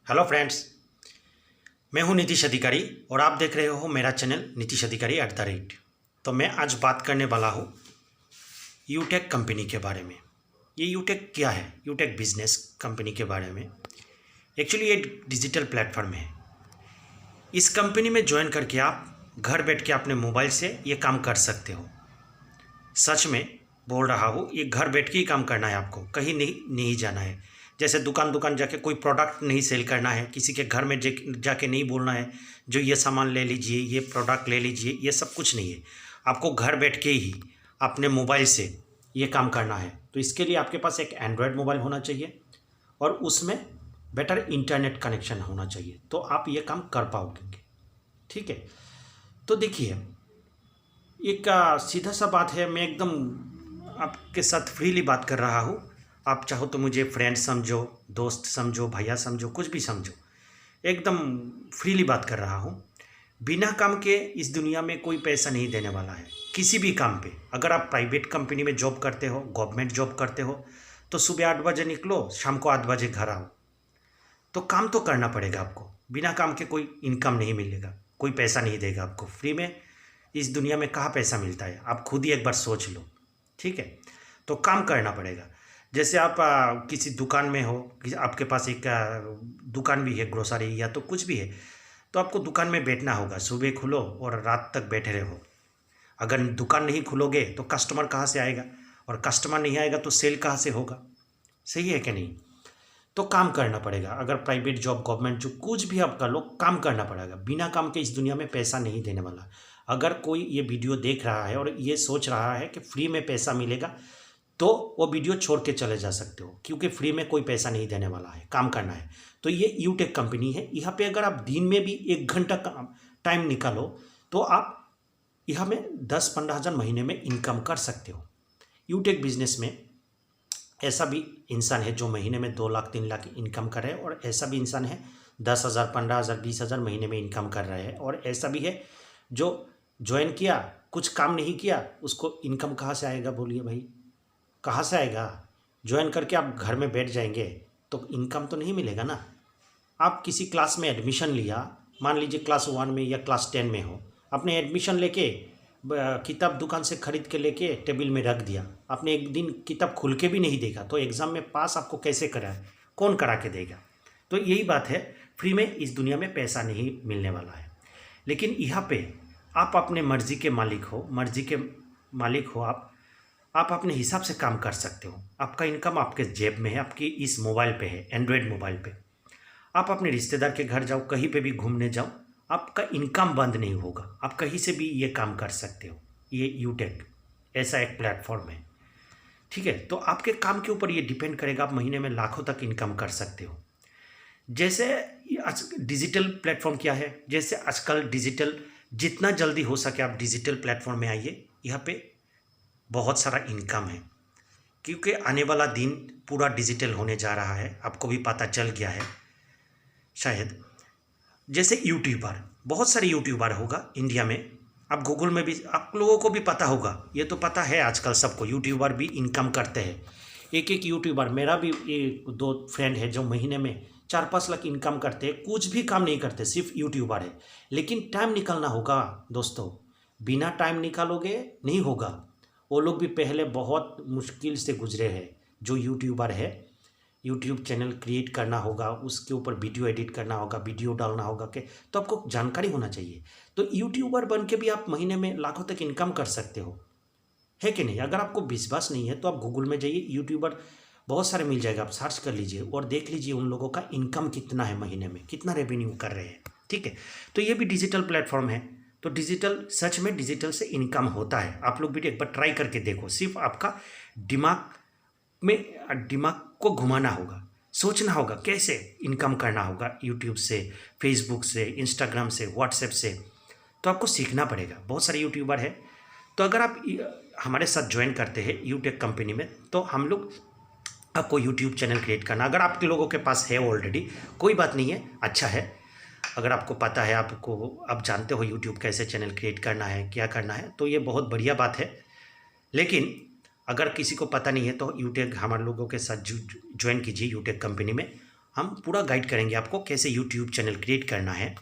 Hello friends. मैं हूं नीतीश अधिकारी और आप देख रहे हो मेरा चैनल नीतीश अधिकारी @ तो मैं आज बात करने वाला हूं यूटेक कंपनी के बारे में। ये यूटेक क्या है? यूटेक बिजनेस कंपनी के बारे में। एक्चुअली ये डिजिटल प्लेटफॉर्म है। इस कंपनी में ज्वाइन करके आप घर बैठ के अपने मोबाइल से ये काम कर सकते हो। सच में बोल रहा हूँ, ये घर बैठ के ही काम करना है आपको, कहीं नहीं जाना है। जैसे दुकान दुकान जाके कोई प्रोडक्ट नहीं सेल करना है, किसी के घर में जाके नहीं बोलना है जो ये सामान ले लीजिए, ये प्रोडक्ट ले लीजिए, ये सब कुछ नहीं है। आपको घर बैठ के ही अपने मोबाइल से ये काम करना है। तो इसके लिए आपके पास एक एंड्रॉयड मोबाइल होना चाहिए और उसमें बेटर इंटरनेट कनेक्शन होना चाहिए, तो आप ये काम कर पाओगे। ठीक है, तो देखिए, एक सीधा सा बात है। मैं एकदम आपके साथ फ्रीली बात कर रहा हूँ। आप चाहो तो मुझे फ्रेंड समझो, दोस्त समझो, भैया समझो, कुछ भी समझो। एकदम फ्रीली बात कर रहा हूँ। बिना काम के इस दुनिया में कोई पैसा नहीं देने वाला है किसी भी काम पे। अगर आप प्राइवेट कंपनी में जॉब करते हो, गवर्नमेंट जॉब करते हो, तो सुबह 8 बजे निकलो, शाम को 8 बजे घर आओ। तो काम तो करना पड़ेगा आपको। बिना काम के कोई इनकम नहीं मिलेगा, कोई पैसा नहीं देगा आपको फ्री में। इस दुनिया में कहाँ पैसा मिलता है, आप खुद ही एक बार सोच लो। ठीक है, तो काम करना पड़ेगा। जैसे आप किसी दुकान में हो, आपके पास एक दुकान भी है, ग्रोसरी या तो कुछ भी है, तो आपको दुकान में बैठना होगा। सुबह खुलो और रात तक बैठे रहो। अगर दुकान नहीं खुलोगे तो कस्टमर कहाँ से आएगा, और कस्टमर नहीं आएगा तो सेल कहाँ से होगा? सही है कि नहीं? तो काम करना पड़ेगा। अगर प्राइवेट जॉब, गवर्नमेंट जॉब, कुछ भी आप कर लो, काम करना पड़ेगा। बिना काम के इस दुनिया में पैसा नहीं देने वाला। अगर कोई ये वीडियो देख रहा है और ये सोच रहा है कि फ्री में पैसा मिलेगा, तो वो वीडियो छोड़ के चले जा सकते हो, क्योंकि फ्री में कोई पैसा नहीं देने वाला है, काम करना है। तो ये यूटेक कंपनी है। यहाँ पे अगर आप दिन में भी 1 घंटा टाइम निकालो तो आप यहाँ में 10-15 हज़ार महीने में इनकम कर सकते हो। यूटेक बिजनेस में ऐसा भी इंसान है जो महीने में 2 लाख 3 लाख इनकम कर रहे हैं, और ऐसा भी इंसान है 10,000 15,000 20,000 महीने में इनकम कर रहे हैं, और ऐसा भी है जो ज्वाइन किया, कुछ काम नहीं किया, उसको इनकम कहाँ से आएगा? बोलिए भाई, कहाँ से आएगा? ज्वाइन करके आप घर में बैठ जाएंगे तो इनकम तो नहीं मिलेगा ना। आप किसी क्लास में एडमिशन लिया, मान लीजिए क्लास 1 में या क्लास 10 में हो, आपने एडमिशन लेके किताब दुकान से खरीद के लेके टेबल में रख दिया, आपने एक दिन किताब खुल के भी नहीं देखा, तो एग्ज़ाम में पास आपको कैसे कराए? कौन करा के देगा? तो यही बात है, फ्री में इस दुनिया में पैसा नहीं मिलने वाला है। लेकिन यहाँ पे आप अपने मर्जी के मालिक हो, आप अपने हिसाब से काम कर सकते हो। आपका इनकम आपके जेब में है, आपकी इस मोबाइल पे है, एंड्रॉयड मोबाइल पे। आप अपने रिश्तेदार के घर जाओ, कहीं पे भी घूमने जाओ, आपका इनकम बंद नहीं होगा। आप कहीं से भी ये काम कर सकते हो। ये यूटेक ऐसा एक प्लेटफॉर्म है। ठीक है, तो आपके काम के ऊपर ये डिपेंड करेगा, आप महीने में लाखों तक इनकम कर सकते हो। जैसे आज डिजिटल प्लेटफॉर्म क्या है, जैसे आजकल डिजिटल, जितना जल्दी हो सके आप डिजिटल प्लेटफॉर्म में आइए। यहाँ पे बहुत सारा इनकम है, क्योंकि आने वाला दिन पूरा डिजिटल होने जा रहा है। आपको भी पता चल गया है शायद। जैसे यूट्यूबर, बहुत सारे यूट्यूबर होगा इंडिया में। आप गूगल में भी, आप लोगों को भी पता होगा, ये तो पता है आजकल सबको, यूट्यूबर भी इनकम करते हैं। एक यूट्यूबर, मेरा भी 2 फ्रेंड है जो महीने में 4-5 लाख इनकम करते हैं। कुछ भी काम नहीं करते, सिर्फ यूट्यूबर है। लेकिन टाइम निकालना होगा दोस्तों। बिना टाइम निकालोगे नहीं होगा। वो लोग भी पहले बहुत मुश्किल से गुजरे हैं। जो यूट्यूबर है, यूट्यूब चैनल क्रिएट करना होगा, उसके ऊपर वीडियो एडिट करना होगा, वीडियो डालना होगा के, तो आपको जानकारी होना चाहिए। तो यूट्यूबर बन के भी आप महीने में लाखों तक इनकम कर सकते हो, है कि नहीं? अगर आपको विश्वास नहीं है तो आप गूगल में जाइए, यूट्यूबर बहुत सारे मिल जाएगा, आप सर्च कर लीजिए और देख लीजिए उन लोगों का इनकम कितना है, महीने में कितना रेवेन्यू कर रहे हैं। ठीक है, तो ये भी डिजिटल प्लेटफॉर्म है। तो डिजिटल, सच में डिजिटल से इनकम होता है। आप लोग भी एक बार ट्राई करके देखो। सिर्फ आपका दिमाग को घुमाना होगा, सोचना होगा कैसे इनकम करना होगा, यूट्यूब से, फेसबुक से, इंस्टाग्राम से, व्हाट्सएप से। तो आपको सीखना पड़ेगा। बहुत सारे यूट्यूबर है। तो अगर आप हमारे साथ ज्वाइन करते हैं यूटेक कंपनी में, तो हम लोग आपको यूट्यूब चैनल क्रिएट करना, अगर आपके लोगों के पास है ऑलरेडी, कोई बात नहीं है, अच्छा है। अगर आपको पता है, आप जानते हो यूट्यूब कैसे चैनल क्रिएट करना है, क्या करना है, तो ये बहुत बढ़िया बात है। लेकिन अगर किसी को पता नहीं है तो यूटेक हमारे लोगों के साथ ज्वाइन कीजिए यूटेक कंपनी में, हम पूरा गाइड करेंगे आपको कैसे यूट्यूब चैनल क्रिएट करना है।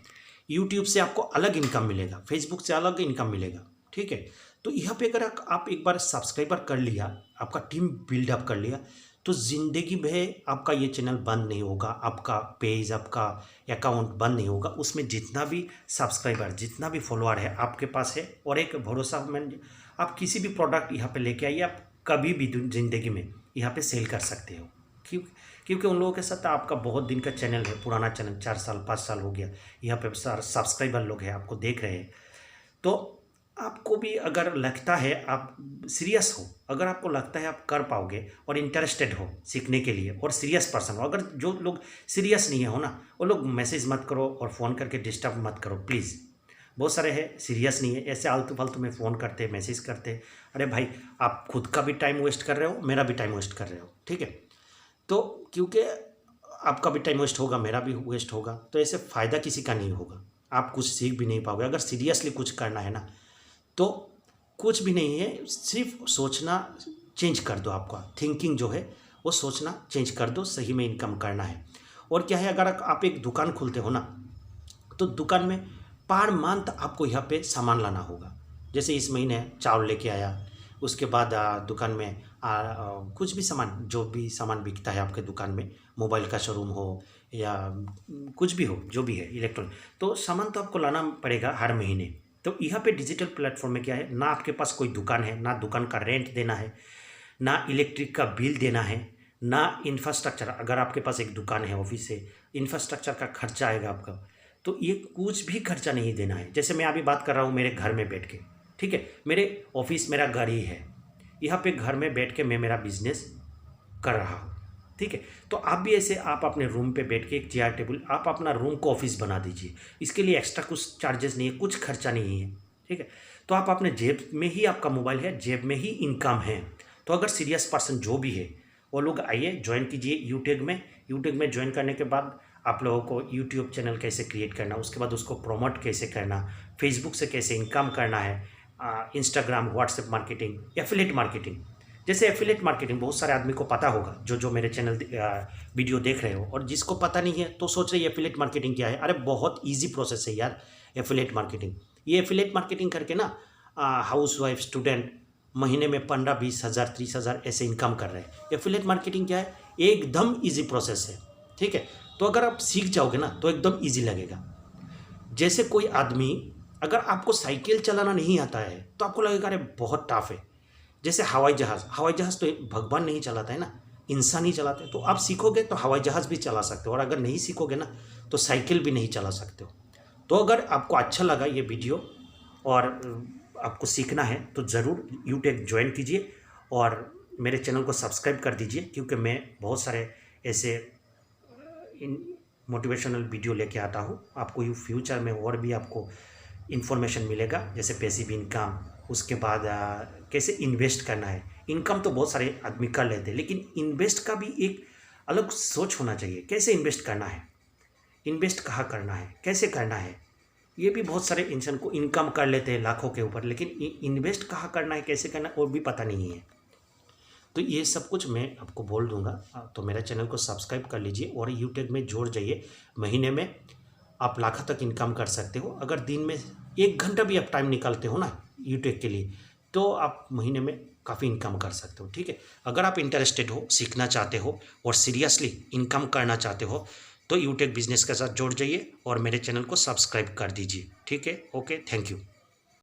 यूट्यूब से आपको अलग इनकम मिलेगा, फेसबुक से अलग इनकम मिलेगा, ठीक है। तो यहाँ पे अगर आप एक बार सब्सक्राइबर कर लिया, आपका टीम बिल्डअप कर लिया, तो ज़िंदगी में आपका ये चैनल बंद नहीं होगा, आपका पेज, आपका अकाउंट बंद नहीं होगा। उसमें जितना भी सब्सक्राइबर, जितना भी फॉलोअर है आपके पास है, और एक भरोसामंद, आप किसी भी प्रोडक्ट यहाँ पे लेके आइए, आप कभी भी ज़िंदगी में यहाँ पे सेल कर सकते हो। क्योंकि उन लोगों के साथ आपका बहुत दिन का चैनल है, पुराना चैनल, 4 साल 5 साल हो गया, यहाँ पे सब्सक्राइबर लोग हैं, आपको देख रहे हैं। तो आपको भी अगर लगता है, आप सीरियस हो, अगर आपको लगता है आप कर पाओगे और इंटरेस्टेड हो सीखने के लिए, और सीरियस पर्सन हो, अगर जो लोग सीरियस नहीं हो ना, वो लोग मैसेज मत करो और फ़ोन करके डिस्टर्ब मत करो प्लीज़। बहुत सारे हैं सीरियस नहीं है, ऐसे आलतू फालतू में फ़ोन करते, मैसेज करते। अरे भाई, आप खुद का भी टाइम वेस्ट कर रहे हो, मेरा भी टाइम वेस्ट कर रहे हो, ठीक है। तो क्योंकि आपका भी टाइम वेस्ट होगा, मेरा भी वेस्ट होगा, तो ऐसे फ़ायदा किसी का नहीं होगा, आप कुछ सीख भी नहीं पाओगे। अगर सीरियसली कुछ करना है ना, तो कुछ भी नहीं है, सिर्फ सोचना चेंज कर दो, आपका थिंकिंग जो है वो सोचना चेंज कर दो, सही में इनकम करना है। और क्या है, अगर आप एक दुकान खोलते हो ना, तो दुकान में पर मंथ आपको यहाँ पे सामान लाना होगा। जैसे इस महीने चावल लेके आया, उसके बाद दुकान में कुछ भी सामान, जो भी सामान बिकता है आपके दुकान में, मोबाइल का शोरूम हो या कुछ भी हो, जो भी है इलेक्ट्रॉनिक, तो सामान तो आपको लाना पड़ेगा हर महीने। तो यहाँ पे डिजिटल प्लेटफॉर्म में क्या है, ना आपके पास कोई दुकान है, ना दुकान का रेंट देना है, ना इलेक्ट्रिक का बिल देना है, ना इंफ्रास्ट्रक्चर, अगर आपके पास एक दुकान है, ऑफिस है, इंफ्रास्ट्रक्चर का खर्चा आएगा आपका, तो ये कुछ भी खर्चा नहीं देना है। जैसे मैं अभी बात कर रहा हूँ मेरे घर में बैठ के, ठीक है, मेरे ऑफिस मेरा घर ही है, यहाँ पे घर में बैठ के मैं मेरा बिजनेस कर रहा हूँ, ठीक है। तो आप भी ऐसे, आप अपने रूम पे बैठ के एक चेयर टेबल, आप अपना रूम को ऑफिस बना दीजिए। इसके लिए एक्स्ट्रा कुछ चार्जेस नहीं है, कुछ खर्चा नहीं है, ठीक है। तो आप अपने जेब में ही, आपका मोबाइल है, जेब में ही इनकम है। तो अगर सीरियस पर्सन जो भी है, वो लोग आइए, ज्वाइन कीजिए यूट्यूब में। यूट्यूब में ज्वाइन करने के बाद आप लोगों को यूट्यूब चैनल कैसे क्रिएट करना, उसके बाद उसको प्रमोट कैसे करना, फेसबुक से कैसे इनकम करना है, Instagram, WhatsApp marketing, affiliate marketing. जैसे एफिलिएट मार्केटिंग बहुत सारे आदमी को पता होगा, जो मेरे चैनल वीडियो देख रहे हो, और जिसको पता नहीं है तो सोच रहे एफिलिएट मार्केटिंग क्या है। अरे बहुत इजी प्रोसेस है यार एफिलिएट मार्केटिंग। ये एफिलिएट मार्केटिंग करके ना हाउस वाइफ, स्टूडेंट महीने में 15-20 हज़ार 30 हज़ार ऐसे इनकम कर रहे हैं। एफिलिएट मार्केटिंग क्या है, एकदम ईजी प्रोसेस है, ठीक है। तो अगर आप सीख जाओगे ना, तो एकदम ईजी लगेगा। जैसे कोई आदमी, अगर आपको साइकिल चलाना नहीं आता है तो आपको लगेगा अरे बहुत टफ है। जैसे हवाई जहाज़ तो भगवान नहीं चलाता है ना, इंसान ही चलाते हैं। तो आप सीखोगे तो हवाई जहाज़ भी चला सकते हो, और अगर नहीं सीखोगे ना, तो साइकिल भी नहीं चला सकते हो। तो अगर आपको अच्छा लगा ये वीडियो और आपको सीखना है, तो ज़रूर यूट्यूब ज्वाइन कीजिए और मेरे चैनल को सब्सक्राइब कर दीजिए, क्योंकि मैं बहुत सारे ऐसे मोटिवेशनल वीडियो लेके आता हूँ। आपको ये फ्यूचर में और भी आपको इन्फॉर्मेशन मिलेगा, जैसे पैसिव इनकम, उसके बाद कैसे इन्वेस्ट करना है। इनकम तो बहुत सारे आदमी कर लेते हैं, लेकिन इन्वेस्ट का भी एक अलग सोच होना चाहिए। कैसे इन्वेस्ट करना है, इन्वेस्ट कहाँ करना है, कैसे करना है, ये भी बहुत सारे इंसान को इनकम कर लेते हैं लाखों के ऊपर, लेकिन इन्वेस्ट कहाँ करना है, कैसे करना है, वो भी पता नहीं है। तो ये सब कुछ मैं आपको बोल दूंगा। तो मेरा चैनल को सब्सक्राइब कर लीजिए और यूट्यूब में जोड़ जाइए। महीने में आप लाखों तक इनकम कर सकते हो। अगर दिन में 1 घंटा भी आप टाइम निकालते हो ना यूट्यूब के लिए, तो आप महीने में काफ़ी इनकम कर सकते हो, ठीक है। अगर आप इंटरेस्टेड हो, सीखना चाहते हो और सीरियसली इनकम करना चाहते हो, तो यूट्यूब बिजनेस के साथ जोड़ जाइए और मेरे चैनल को सब्सक्राइब कर दीजिए, ठीक है। Okay, thank you.